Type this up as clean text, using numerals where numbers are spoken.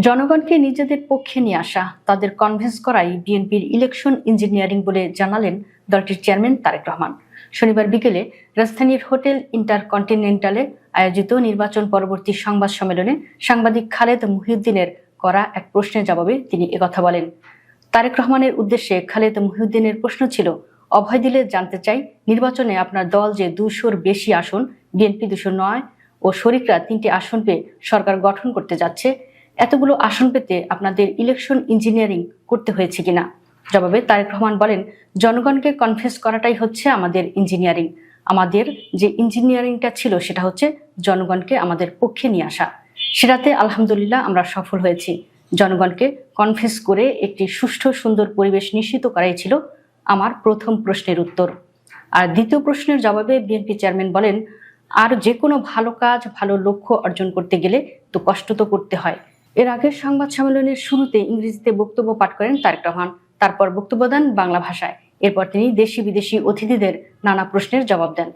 জনগণকে নিজেদের পক্ষে নিয়ে আসা, তাদের কনভিন্স করাই বিএনপির ইলেকশন ইঞ্জিনিয়ারিং বলে জানালেন দলটির চেয়ারম্যান তারেক রহমান। শনিবার বিকেলে রাজধানীর হোটেল ইন্টারকন্টিনেন্টালে আয়োজিত নির্বাচন পরবর্তী সংবাদ সম্মেলনে সাংবাদিক খালেদ মহিউদ্দিনের করা এক প্রশ্নের জবাবে তিনি একথা বলেন। তারেক রহমানের উদ্দেশ্যে খালেদ মহিউদ্দিনের প্রশ্ন ছিল, অভয় দিলে জানতে চাই, নির্বাচনে আপনার দল যে 200-র বেশি আসন, বিএনপি 209 ও শরিকরা 3টি আসন পেয়ে সরকার গঠন করতে যাচ্ছে, এতগুলো আসন পেতে আপনাদের ইলেকশন ইঞ্জিনিয়ারিং করতে হয়েছে কিনা? জবাবে তারেক রহমান বলেন, জনগণকে কনভিন্স করাটাই হচ্ছে আমাদের ইঞ্জিনিয়ারিং। আমাদের যে ইঞ্জিনিয়ারিংটা ছিল সেটা হচ্ছে জনগণকে আমাদের পক্ষে নিয়ে আসা। সেটাতে আলহামদুলিল্লাহ আমরা সফল হয়েছি। জনগণকে কনভিন্স করে একটি সুষ্ঠু সুন্দর পরিবেশ নিশ্চিত করাই ছিল আমার প্রথম প্রশ্নের উত্তর। আর দ্বিতীয় প্রশ্নের জবাবে বিএনপি চেয়ারম্যান বলেন, আর যে কোনো ভালো কাজ, ভালো লক্ষ্য অর্জন করতে গেলে তো কষ্ট তো করতে হয়। এর আগের সংবাদ সম্মেলনের শুরুতে ইংরেজিতে বক্তব্য পাঠ করেন তারেক রহমান, তারপর বক্তব্য দেন বাংলা ভাষায়। এরপর তিনি দেশি বিদেশি অতিথিদের নানা প্রশ্নের জবাব দেন।